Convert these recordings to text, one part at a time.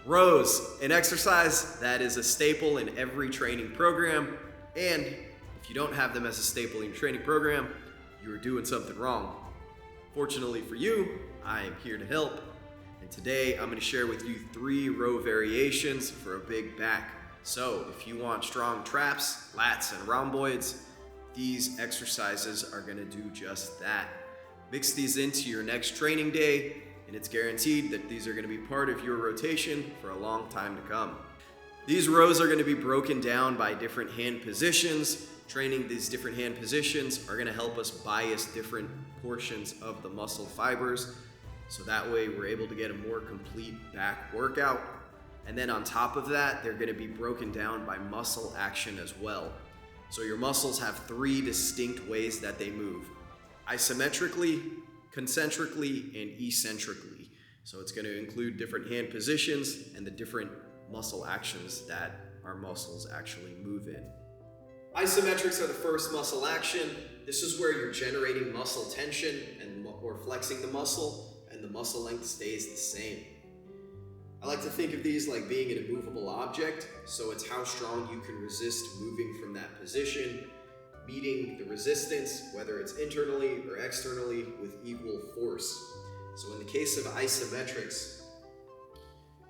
Rows, an exercise that is a staple in every training program, and if you don't have them as a staple in your training program, you are doing something wrong. Fortunately for you, I am here to help, and today I'm going to share with you 3 row variations for a big back. So if you want strong traps, lats, and rhomboids, these exercises are going to do just that. Mix these into your next training day, and it's guaranteed that these are going to be part of your rotation for a long time to come. These rows are going to be broken down by different hand positions. Training these different hand positions are going to help us bias different portions of the muscle fibers, so that way we're able to get a more complete back workout. And then on top of that, they're going to be broken down by muscle action as well. So your muscles have 3 distinct ways that they move: isometrically, concentrically, and eccentrically. So it's going to include different hand positions and the different muscle actions that our muscles actually move in. Isometrics are the first muscle action. This is where you're generating muscle tension or flexing the muscle, and the muscle length stays the same. I like to think of these like being an immovable object, so it's how strong you can resist moving from that position, meeting the resistance, whether it's internally or externally, with equal force. So in the case of isometrics,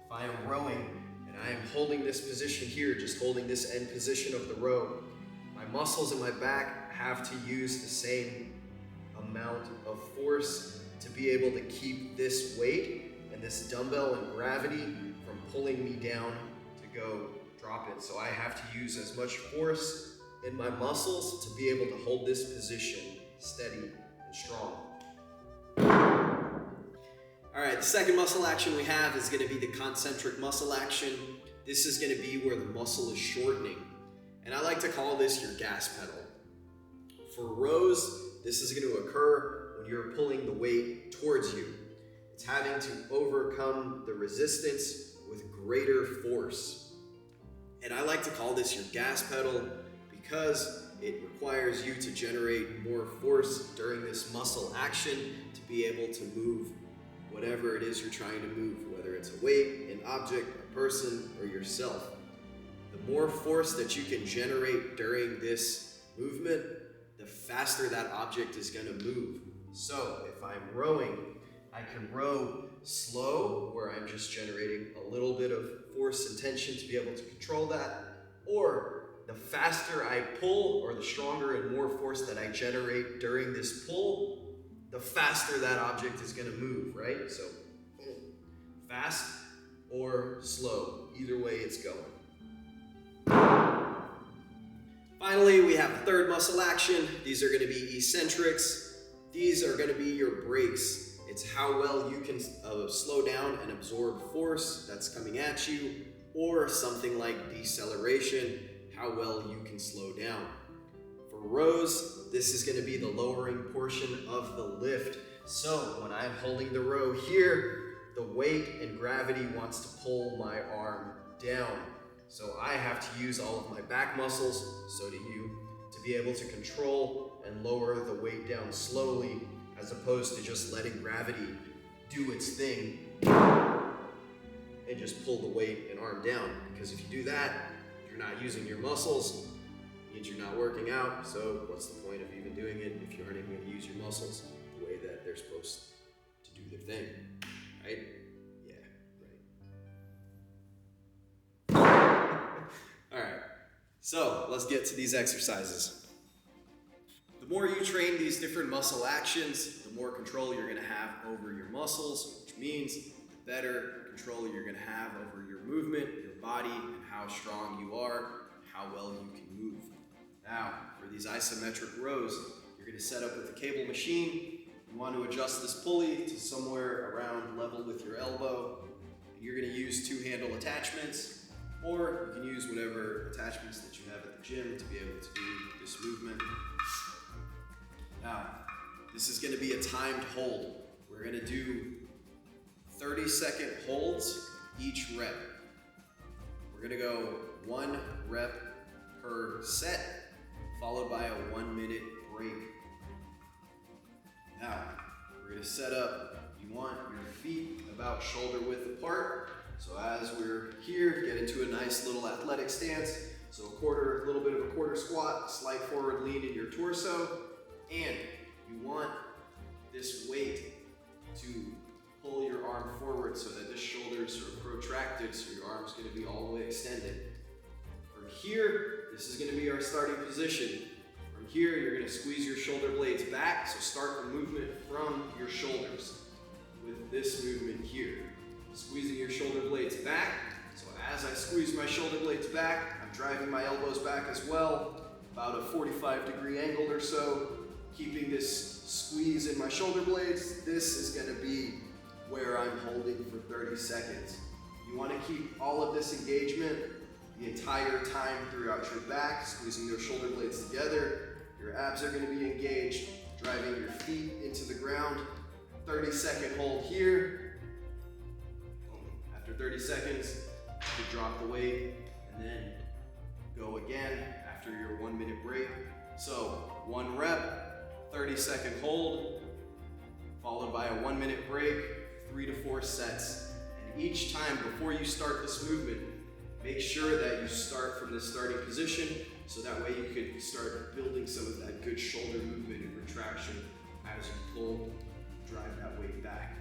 if I am rowing and I am holding this position here, just holding this end position of the row, my muscles in my back have to use the same amount of force to be able to keep this weight and this dumbbell and gravity from pulling me down to go drop it. So I have to use as much force in my muscles to be able to hold this position steady and strong. All right, the second muscle action we have is going to be the concentric muscle action. This is going to be where the muscle is shortening, and I like to call this your gas pedal. For rows, this is going to occur when you're pulling the weight towards you. It's having to overcome the resistance with greater force. And I like to call this your gas pedal because it requires you to generate more force during this muscle action to be able to move whatever it is you're trying to move, whether it's a weight, an object, a person, or yourself. The more force that you can generate during this movement, the faster that object is going to move. So if I'm rowing, I can row slow, where I'm just generating a little bit of force and tension to be able to control that, or the faster I pull, or the stronger and more force that I generate during this pull, the faster that object is going to move, right? So fast or slow, either way it's going. Finally, we have the third muscle action. These are going to be eccentrics. These are going to be your brakes. It's how well you can slow down and absorb force that's coming at you, or something like deceleration, how well you can slow down. For rows, this is going to be the lowering portion of the lift. So when I'm holding the row here, the weight and gravity wants to pull my arm down. So I have to use all of my back muscles, so do you, to be able to control and lower the weight down slowly, as opposed to just letting gravity do its thing and just pull the weight and arm down. Because if you do that, you're not using your muscles, it means you're not working out. So what's the point of even doing it if you aren't even going to use your muscles the way that they're supposed to do their thing, right? Yeah, right. All right, so let's get to these exercises. The more you train these different muscle actions, the more control you're going to have over your muscles, which means the better control you're going to have over your movement, your body, and how strong you are, and how well you can move. Now, for these isometric rows, you're going to set up with a cable machine. You want to adjust this pulley to somewhere around level with your elbow. And you're going to use 2-handle attachments, or you can use whatever attachments that you have at the gym to be able to do this movement. Now, this is going to be a timed hold. We're going to do 30-second holds each rep. We're going to go 1 rep per set, followed by a 1-minute break. Now, we're gonna set up, you want your feet about shoulder width apart. So as we're here, get into a nice little athletic stance. So a little bit of a quarter squat, slight forward lean in your torso, and you want this weight to pull your arm forward so that the shoulders are protracted, so your arm's gonna be all the way extended. From here, this is gonna be our starting position. From here, you're gonna squeeze your shoulder blades back, so start the movement from your shoulders with this movement here. Squeezing your shoulder blades back. So as I squeeze my shoulder blades back, I'm driving my elbows back as well, about a 45-degree angle or so, keeping this squeeze in my shoulder blades. This is gonna be where I'm holding for 30 seconds. You wanna keep all of this engagement the entire time throughout your back, squeezing those shoulder blades together. Your abs are gonna be engaged, driving your feet into the ground. 30-second hold here. After 30 seconds, you drop the weight and then go again after your 1 minute break. So 1 rep, 30-second hold, followed by a 1 minute break, 3 to 4 sets. And each time before you start this movement, make sure that you start from the starting position so that way you can start building some of that good shoulder movement and retraction as you pull, drive that weight back.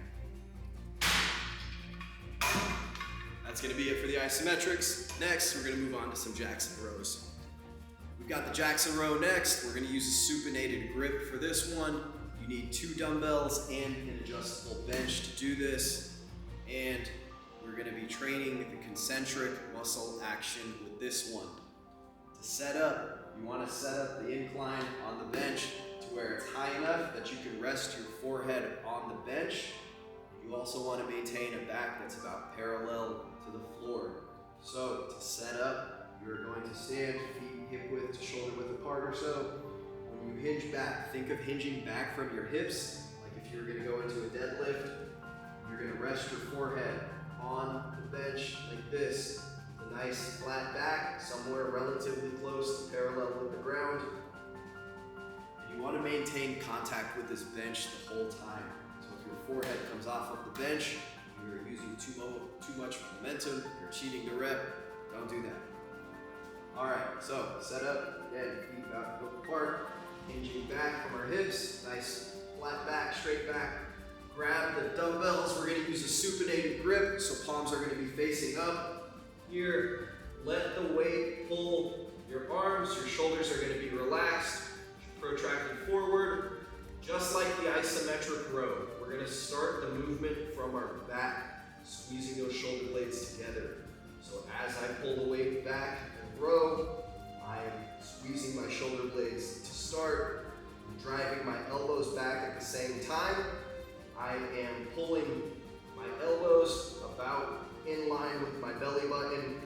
That's gonna be it for the isometrics. Next, we're gonna move on to some Jackson rows. We've got the Jackson row next. We're gonna use a supinated grip for this one. You need 2 dumbbells and an adjustable bench to do this. And we're gonna be training the concentric muscle action with this one. To set up, you wanna set up the incline on the bench to where it's high enough that you can rest your forehead on the bench. You also want to maintain a back that's about parallel to the floor. So to set up, you're going to stand, feet hip width to shoulder width apart or so. When you hinge back, think of hinging back from your hips, like if you're going to go into a deadlift. You're going to rest your forehead on the bench like this. A nice flat back, somewhere relatively close to parallel with the ground. And you want to maintain contact with this bench the whole time. Your forehead comes off of the bench, you're using too much momentum, you're cheating the rep, don't do that. All right, so set up, again, feet about hip apart, hinging back from our hips, nice flat back, straight back. Grab the dumbbells, we're gonna use a supinated grip, so palms are gonna be facing up. Here, let the weight pull your arms, your shoulders are gonna be relaxed, protracted forward. Just like the isometric row, we're gonna start the movement from our back, squeezing those shoulder blades together. So as I pull the weight back and row, I'm squeezing my shoulder blades to start. I'm driving my elbows back at the same time. I am pulling my elbows about in line with my belly button.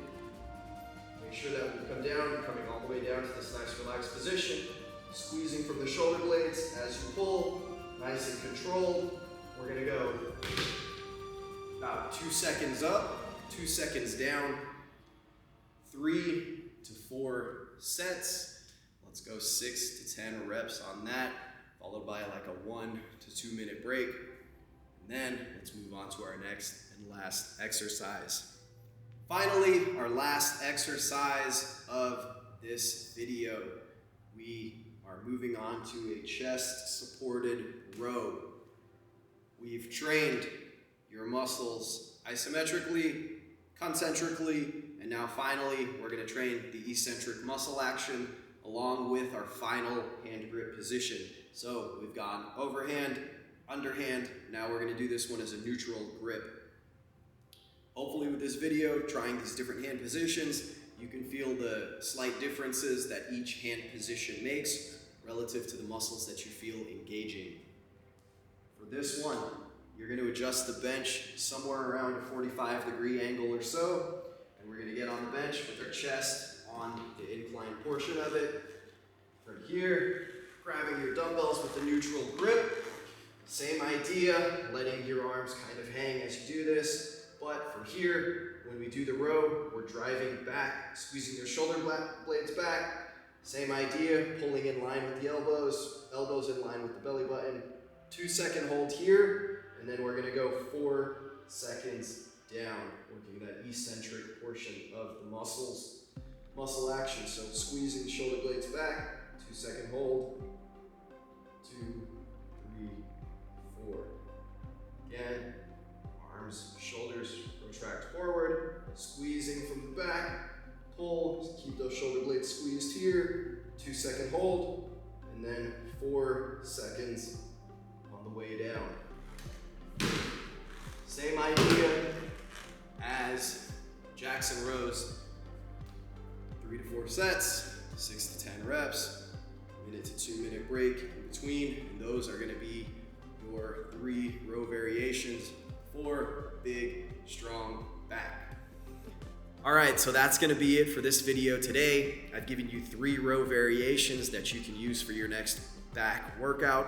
Make sure that we come down, coming all the way down to this nice relaxed position. Squeezing from the shoulder blades as you pull, nice and controlled. We're gonna go about 2 seconds up, 2 seconds down, 3 to 4 sets. Let's go 6 to 10 reps on that, followed by like a 1 to 2 minute break. And then let's move on to our next and last exercise. Finally, our last exercise of this video. We are moving on to a chest-supported row. We've trained your muscles isometrically, concentrically, and now finally we're going to train the eccentric muscle action along with our final hand grip position. So we've gone overhand, underhand, now we're going to do this one as a neutral grip. Hopefully with this video, trying these different hand positions, you can feel the slight differences that each hand position makes relative to the muscles that you feel engaging. For this one, you're going to adjust the bench somewhere around a 45-degree angle or so, and we're going to get on the bench with our chest on the inclined portion of it. From here, grabbing your dumbbells with a neutral grip. Same idea, letting your arms kind of hang as you do this, but from here, when we do the row, we're driving back, squeezing your shoulder blades back. Same idea, pulling in line with the elbows, elbows in line with the belly button. 2-second hold here, and then we're gonna go 4 seconds down, working that eccentric portion of the muscle action. So squeezing the shoulder blades back, 2-second hold, 2, 3, 4. Again, arms, shoulders retract forward, squeezing from the back, pull, keep those shoulder blades squeezed here, 2-second hold, and then 4 seconds on the way down. Same idea as Jackson rows, 3 to 4 sets, 6 to 10 reps, 1 to 2 minute break in between, and those are gonna be your 3 row variations for big, strong back. All right, so that's gonna be it for this video today. I've given you 3 row variations that you can use for your next back workout,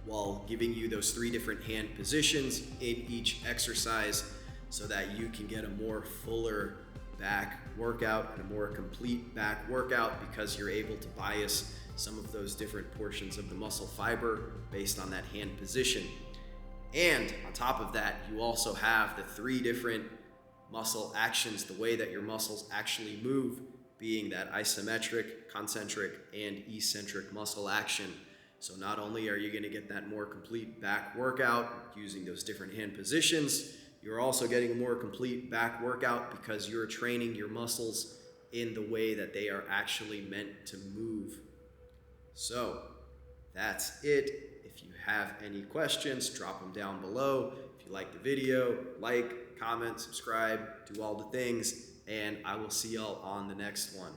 while giving you those 3 different hand positions in each exercise so that you can get a more fuller back workout and a more complete back workout, because you're able to bias some of those different portions of the muscle fiber based on that hand position. And on top of that, you also have the 3 different muscle actions, the way that your muscles actually move, being that isometric, concentric, and eccentric muscle action. So not only are you going to get that more complete back workout using those different hand positions, you're also getting a more complete back workout because you're training your muscles in the way that they are actually meant to move. So that's it. If you have any questions, drop them down below. If you like the video, like, comment, subscribe, do all the things, and I will see y'all on the next one.